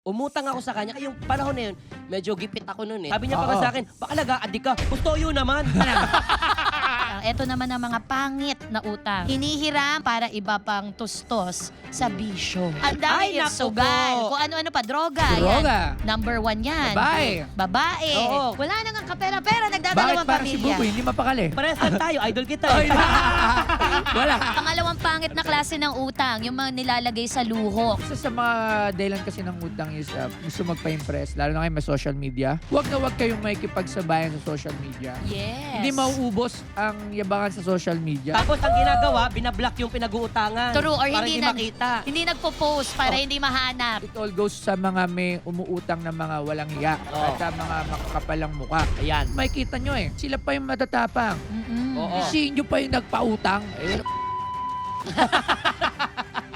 Umutang ako sa kanya. Yung panahon na yun, medyo gipit ako noon eh. Sabi niya pa nga sa akin, baka nag-a-addict ka. Gusto yun naman. Ito naman ang mga pangit na utang. Hinihiram para iba pang tustos sa bisyo. Ang dami Ay, yung naku sugal. po. Kung ano-ano pa, droga. Droga. Yan. Number 1 yan. Babae. Babae. Oo. Wala nang ang kapera-pera, Bakit nagdadalawang parang si pamilya. Buboy hindi mapakali? Parehas lang tayo, idol kita Ay, eh. wala. Pangalawang pangit na klase ng utang, yung mga nilalagay sa luho. Isa sa mga dahilan kasi ng utang is gusto magpa-impress, lalo na kayo may social media. Huwag na huwag kayong makikipagsabayan sa social media. Yes. Hindi mauubos ang yabangan sa social media. Tapos ang ginagawa, binablock yung pinag-uutangan. True, or para hindi makita. Hindi nagpo-post para hindi mahanap. It all goes sa mga may umuutang na mga walang hiya Oo. at sa mga makakapalang muka. Ayan. Makikita nyo eh, sila pa yung matatapang. Mm-mm. Oo. Si nyo pa yung nagpautang. Eh,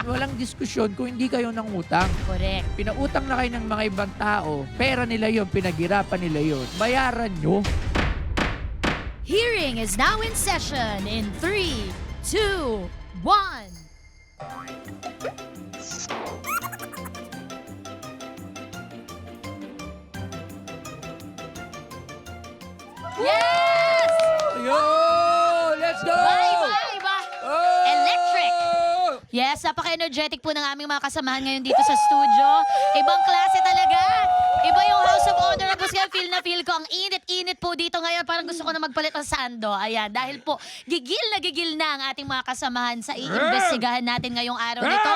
walang diskusyon kung hindi kayo nang utang. Correct. Pinautang na kayo ng mga ibang tao, pera nila yun, pinaghirapan nila yun. Bayaran nyo. Hearing is now in session in 3, 2, 1. Yes! Yo! Let's go! Bye! Oh! Electric! Yes, napaka-energetic po ng aming mga kasamahan ngayon dito sa studio. Ibang klase talaga. Iba yung House of Honorables kaya feel na feel ko. Ang init-init po dito ngayon. Parang gusto ko na magpalit ng sando. Ayan, dahil po gigil na ang ating mga kasamahan sa iimbestigahan natin ngayong araw nito.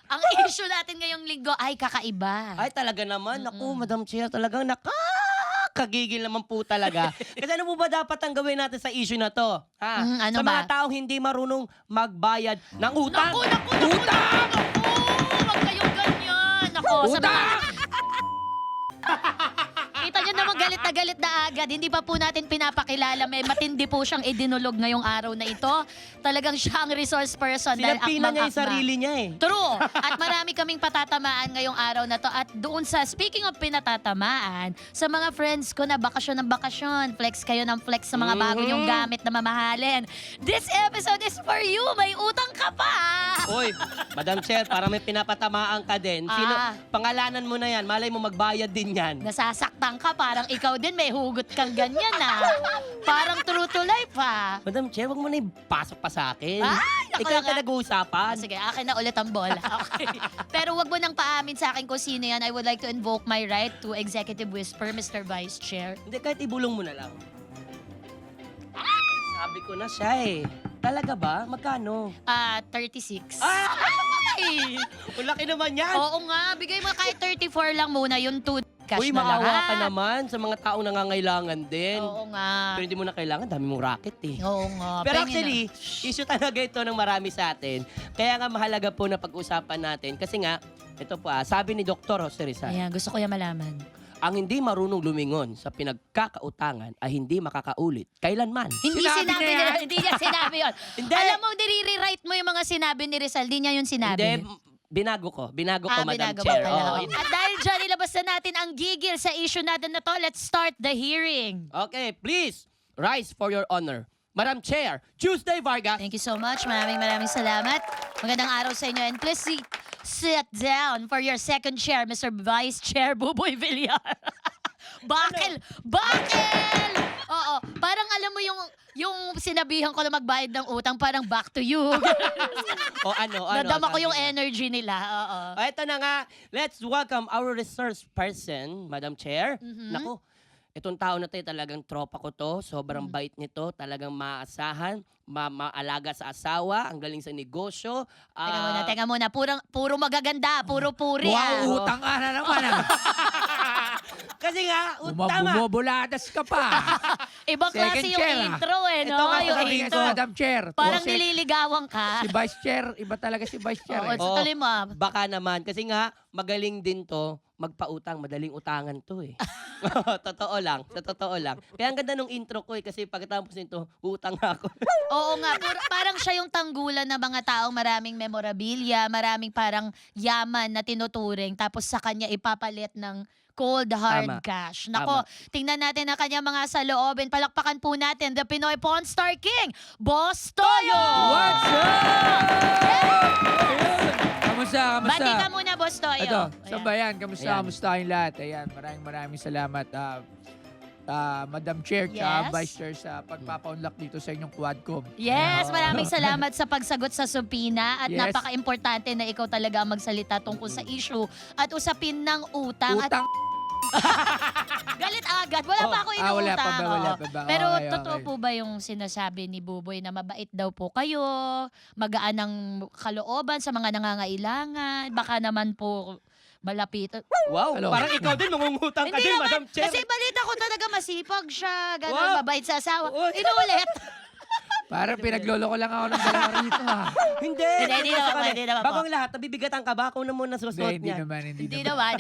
Ang issue natin ngayong linggo ay kakaiba. Ay, talaga naman. Naku, Madam Chair, talagang nakakagigil naman po talaga. Kasi ano po ba dapat ang gawin natin sa issue na to? Ha? Ano sa mga ba? taong hindi marunong magbayad ng utang. Naku! Huwag kayong ganyan! Naku, sa mga... Kita nyo naman galit na agad. Hindi pa po natin pinapakilala. May matindi po siyang idinulog ngayong araw na ito. Talagang siya ang resource person. Sinampina niya yung akmang-akma. sarili niya eh. True. At marami kaming patatamaan ngayong araw na to. At doon sa, speaking of pinatatamaan, sa mga friends ko na bakasyon ng bakasyon, flex kayo ng flex sa mga bago nyong gamit na mamahalin. This episode is for you. May utang ka pa. Oy, Madam Chair, para may pinapatamaan ka din. Sino, Ah. pangalanan mo na yan. Malay mo magbayad din yan. Nasasaktan ka, parang ikaw din may hugot kang ganyan Parang true to life Madam Chair, wag mo na ipasok pa sa akin. Ay, naku Ikaw na ang nga. pinag-uusapan. Sige, akin na ulit ang bola. Okay. Pero wag mo nang paamin sa akin kung sino yan. I would like to invoke my right to executive whisper, Mr. Vice Chair. Hindi, kahit ibulong mo na lang. Sabi ko na siya eh. Talaga ba? Magkano? 36. Ay! Ang laki naman yan! Oo nga, bigay mo kahit 34 lang muna, yung 2 cash Uy, na lang. maawa ka naman sa mga taong nangangailangan din. Oo nga. Pero hindi mo na kailangan, dami mong racket eh. Oo nga. Pero pengen actually, issue talaga ito ng marami sa atin. Kaya nga mahalaga po na pag-usapan natin. Kasi nga, ito po sabi ni Dr. Jose na. Rizal, Ayan, gusto ko yan malaman. ang hindi marunong lumingon sa pinagkakautangan ay hindi makakaulit kailanman. Hindi Sinabi sinabi niya niya, yan. hindi niya sinabi yun. Hindi. Alam mo, nire-rewrite mo yung mga sinabi ni Rizal. Di niya yun sinabi. Hindi, binago ko, Madam binago mo Chair. pala. Oo. At dahil dyan, ilabas na natin ang gigil sa issue natin na to. Let's start the hearing. Okay, please, rise for your honor. Madam Chair, Tuesday Vargas. Thank you so much. Maraming salamat. Magandang araw sa inyo. And please sit down for your second chair, Mr. Vice Chair Buboy Villar. Bakil! Bakil! Oo. Parang alam mo yung sinabihan ko na magbayad ng utang, parang back to you. O ano, Nadama ko sabi yung niya. energy nila. Oo. O, eto na nga. Let's welcome our resource person, Madam Chair. Mhm. Naku, itong tao na tayo talagang tropa ko to. Sobrang bait nito. Talagang maaasahan. Maalaga sa asawa. Ang galing sa negosyo. Teka muna. Puro magaganda. Puro puri. Wow, utang ka na naman Kasi nga, tama. Bumubuladas ka pa. Ibang klase Second yung chair, intro Ito no? nga, Yung sasabihin Ito, intro. Madam Chair. Parang Kasi nililigawan ka. si Vice Chair, iba talaga si Vice Chair. Oo, eh. sa tuloy mo. Baka naman. Kasi nga, magaling din to. Magpautang. Madaling utangan to eh. Totoo lang. Sa totoo lang. Kaya ang ganda nung intro ko eh. Kasi pagkatapos nito, utang ako. Oo nga, parang siya yung tanggulan ng mga taong maraming memorabilia, maraming parang yaman na tinuturing, tapos sa kanya ipapalit ng cold hard Tama. cash. Nako, tingnan natin ang kanya mga saloobin. Palakpakan po natin, the Pinoy Pawn Star King, Boss Toyo! What's up? Yeah! Ayun. Kamusta? Bati ka muna, Boss Toyo. Ito, Ayan. sabayan. Kamusta? Ayan. Kamusta kayong lahat? Ayan, maraming salamat. Madam Chair, Yes. Vice Chair sa pagpapa-unlock dito sa inyong Quadcom. Yes, maraming salamat sa pagsagot sa subpoena at Yes. napaka-importante na ikaw talaga ang magsalita tungkol sa issue at usapin ng utang. Utang. Galit agad. Wala pa ako inuutang. wala pa ba? Wala Oo. pa ba? Pero Okay, totoo okay. po ba yung sinasabi ni Buboy na mabait daw po kayo, magaan ng kalooban sa mga nangangailangan, baka naman po malapit. Wow, Hello. parang ikaw din, mangungutang ka Hindi din, naman, Madam Chair. kasi balita ko talaga masipag siya, gano'n, Wow. mabait sa asawa. Uy. Inulit. Parang pinaglolo ko lang ako ng dalawa rito ha. Hindi. Hindi naman po, hindi naman po. Bago ang lahat, nabibigatan ka ba? Ako na muna Hindi, susuot hindi niya. naman. Hindi naman.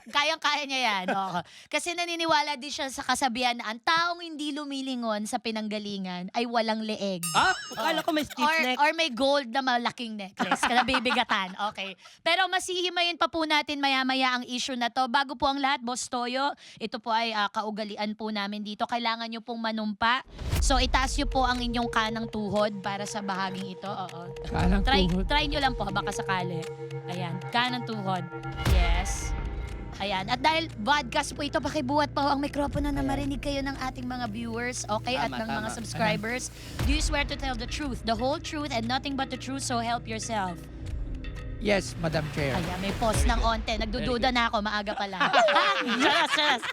Kayang-kaya niya yan. Oo. Kasi naniniwala din siya sa kasabihan na ang taong hindi lumilingon sa pinanggalingan ay walang leeg. Ah, akala ko may stiff neck. Or may gold na malaking necklace. Kaya bibigatan. Okay. Pero masihimayin pa po natin maya-maya ang issue na to. Bago po ang lahat, Boss Toyo, ito po ay kaugalian po namin dito. Kailangan nyo pong manumpa. So itaas nyo po ang inyong kanang tuhod para sa bahaging ito. Oo. Kalang tuhod. Try nyo lang po, baka sakali. Ayan, kanang tuhod. Yes. Ayan. At dahil podcast po ito, pakibuhat pa ho ang mikropono na marinig kayo ng ating mga viewers, okay? At Tama, ng mga tama. subscribers. Do you swear to tell the truth, the whole truth, and nothing but the truth, so help yourself? Yes, Madam Chair. Ayan, may pause ng onte. Nagdududa na ako, maaga pa lang. Charas.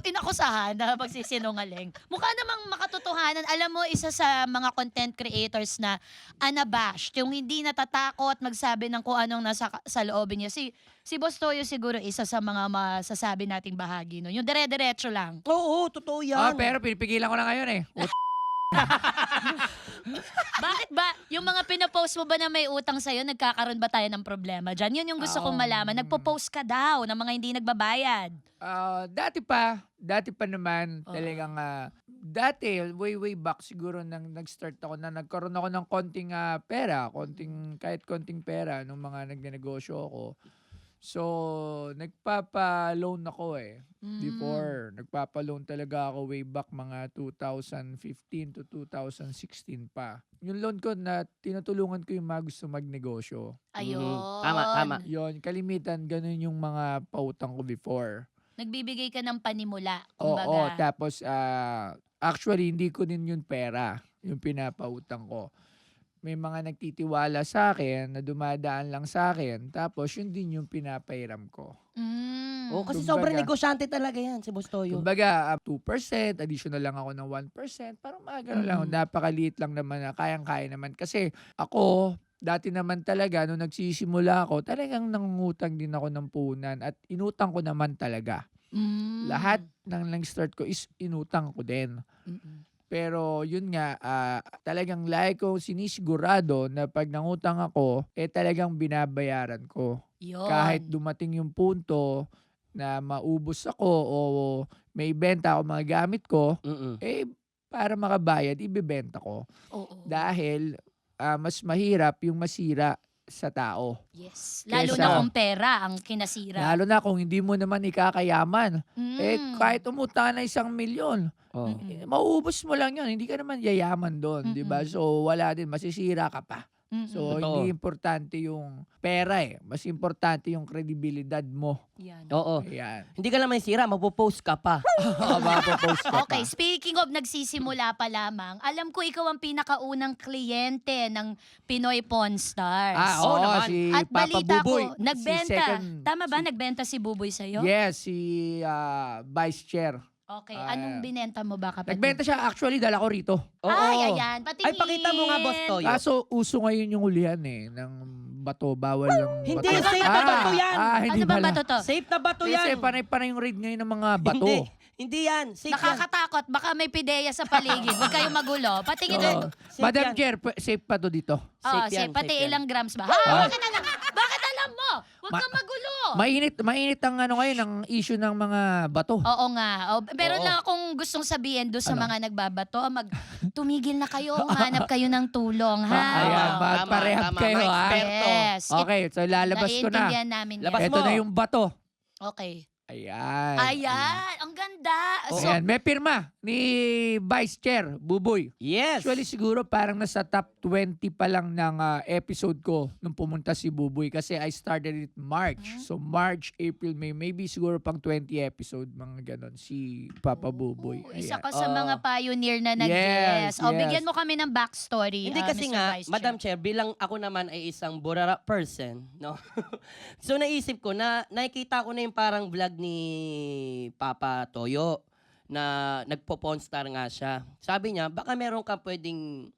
Inakusahan na pagsisinungaling. Mukha namang makatotohanan. Alam mo, isa sa mga content creators na unabashed, yung hindi natatakot magsabi ng kung anong nasa sa loobin niya. Si Boss Toyo siguro isa sa mga masasabi nating bahagi. No? Yung dire-diretso lang. Oo, totoo yan. Pero pinipigilan ko na ngayon eh. Bakit ba? Yung mga pinapost mo ba na may utang sa'yo, nagkakaroon ba tayo ng problema dyan? Yun yung gusto kong malaman. Nagpo-post ka daw ng mga hindi nagbabayad. Dati pa naman talagang dati way back siguro nang nag-start ako na nagkaroon ako ng konting pera, kahit konting pera nung mga nagnenegosyo ako. So, nagpapa-loan ako eh. Before, nagpapa-loan talaga ako way back mga 2015 to 2016 pa. Yung loan ko na tinutulungan ko yung mga gusto magnegosyo. Ayun. Tama. Yon, kalimitan ganun yung mga pautang ko before. Nagbibigay ka ng panimula. Oo, Kumbaga. tapos actually hindi ko din yung pera, yung pinapautang ko. May mga nagtitiwala sa akin na dumadaan lang sa akin, tapos yun din yung pinapairam ko. Oo, kasi Kumbaga- sobrang negosyante talaga yan, si Boss Toyo. Kumbaga, 2%, additional lang ako ng 1%, parang mga ganun lang. Napakaliit lang naman na kayang-kaya naman. Kasi ako, dati naman talaga, nung nagsisimula ako, talagang nangungutang din ako ng puhunan at inutang ko naman talaga. Lahat ng nag-start ko is inutang ko din. Pero yun nga, talagang lagi ko sinisigurado na pag nangutang ako, talagang binabayaran ko. Yun. Kahit dumating yung punto na maubos ako o may benta ako mga gamit ko, para makabayad, ibebenta ko. Oo. Dahil mas mahirap yung masira sa tao. Yes. Lalo Kesa- na kung pera ang kinasira. Lalo na kung hindi mo naman ikakayaman. Mm. Kahit umutang na 1,000,000, Oh. mauubos mo lang yun. Hindi ka naman yayaman doon, di ba? So, wala din. Masisira ka pa. So, Totoo. hindi importante yung pera eh. Mas importante yung kredibilidad mo. Yan. Oo. Ayan. Hindi ka lang may sira, mapopost ka pa. Mapopost ka Okay, pa. speaking of nagsisimula pa lamang, alam ko ikaw ang pinakaunang kliyente ng Pinoy Pawn Stars. Oo Oo, naman. si At Papa balita Buboy. ko, nagbenta. Si second- Tama ba? Nagbenta si Buboy sa'yo? Yes, si Vice Chair. Okay. Anong binenta mo ba kapatid? Nagbenta siya, actually, dala ko rito. Oo. Ay, ayan. Patingin. Ay, pakita mo nga, Boss Toyo. Kaso, uso ngayon yung ulihan eh, ng bato. Bawal ng Hindi, bato. safe na bato yan. Hindi Ano ba pala. bato to? Safe na ba to Kasi yan? panay-panay yung raid ngayon ng mga bato. Hindi yan. Safe yan. Nakakatakot. Baka may pideya sa paligid. Huwag kayong magulo. Patingin Oo. Safe Madam yan. Chair, safe pa to dito. Safe yan, Pati safe yan. ilang grams ba? Ha? Bakit alam? Bakit alam mo? Huwag kang magulo. Mainit ang ano ngayon, ang issue ng mga bato. Oo nga. Meron Oo. lang akong gustong sabihin doon sa Ano? mga nagbabato. Tumigil na kayo. Umanap kayo ng tulong, ha? Ayan, Oo. magparehab Tama, kayo mga ha. eksperto. Yes. Okay, so lalabas ko na. Naiintindihan namin yan. Labas Ito mo. na yung bato. Okay. Ayan. Ayan, ang ganda. So, Ayan, may pirma ni Vice Chair, Buboy. Yes. Actually, siguro parang nasa top 20 pa lang ng episode ko nung pumunta si Buboy kasi I started it March. So, March, April, May, maybe siguro pang 20 episode, mga ganon, si Papa Buboy. isa Ayan. ka sa mga pioneer na nag-guess. Yes, O, yes. bigyan mo kami ng backstory. Hindi kasi Mr. nga, Vice Madam Chair. Chair, bilang ako naman ay isang burara person, no? So naisip ko na nakikita ko na yung parang vlog ni Papa Toyo na nagpo-pawn star nga siya. Sabi niya, baka meron ka pwedeng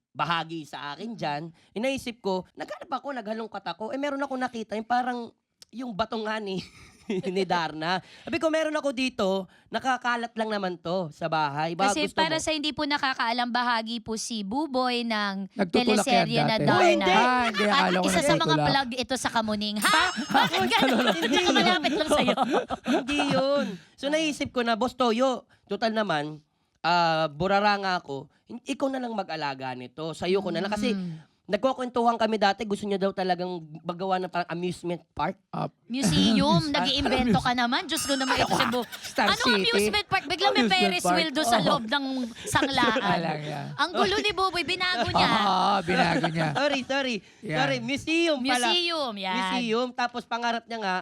bahagi sa akin dyan. Inaisip ko, naghanap ako, naghalongkat ako. Meron ako nakita yung parang yung batong nga ni ni Darna. Sabi ko, meron ako dito, nakakalat lang naman to sa bahay. Baka Kasi gusto para mo. sa hindi po nakakaalam, bahagi po si Buboy ng Nagtutulak teleserye yan na dati. Darna. Oh, hindi. Hindi, At akala ko isa sa mga nagtutulak. plug ito sa Kamuning. Ha? Bakit ganun? Tsaka malapit lang sa'yo. Hindi yun. So naisip ko na, Boss Toyo, total naman, burara nga ako, ikaw na lang mag-alaga nito. Sa'yo ko na lang. Kasi nagkukwentuhan kami dati, gusto niya daw talagang magawa ng parang amusement park. Museum, nag-iimbento ka naman. Diyos ko naman ito si Bu. Star Anong City. amusement park? Biglang may Amusement Ferris park. wheel doon sa Oo. loob ng sanglaan. Alang yan. Ang gulo ni Buboy, binago niya. Oo, binago niya. Sorry. Yan. Sorry, museum pala. Museum, yan. Museum. Tapos pangarap niya nga,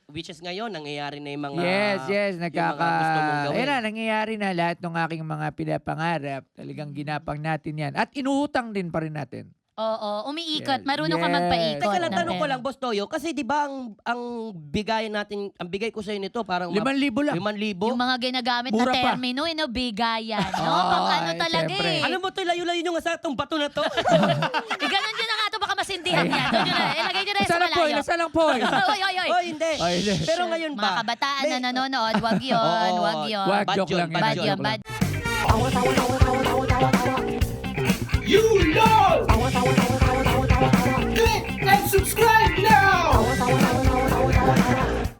which is ngayon, nangyayari na yung mga... Yes, yung mga gusto mong gawin. Ayan na, nangyayari na lahat ng aking mga pinapangarap. Talagang ginapang natin yan. At inuutang din pa rin natin. Oo, umiikot. Yes. Marunong ka Yes. magpaikot. Teka lang, ng tanong ko pera. lang, Boss Toyo, kasi di ba ang bigay natin, ang bigay ko sa'yo nito, parang 5,000 lang. 5,000. Yung mga ginagamit Mura na pa. termino, bigayan. No? Oo, Pang ano ay, talaga syempre. eh. Alam mo to, layo-layo nyo nga sa itong bato na to. Ganon yun na nga ito, baka masindihan yan. Doon yun na, ilagay nyo na yan sa Nasaan ang poy? malayo. Nasaan ang poy? Oy. Oh, hindi. Ay, hindi. Pero ngayon Mga ba? kabataan na may- nanonood, wag yun, Oo, wag yun. Wag, Bad joke yun, lang yan. bad Bad yun, yun, joke bad. You know! Click and subscribe now!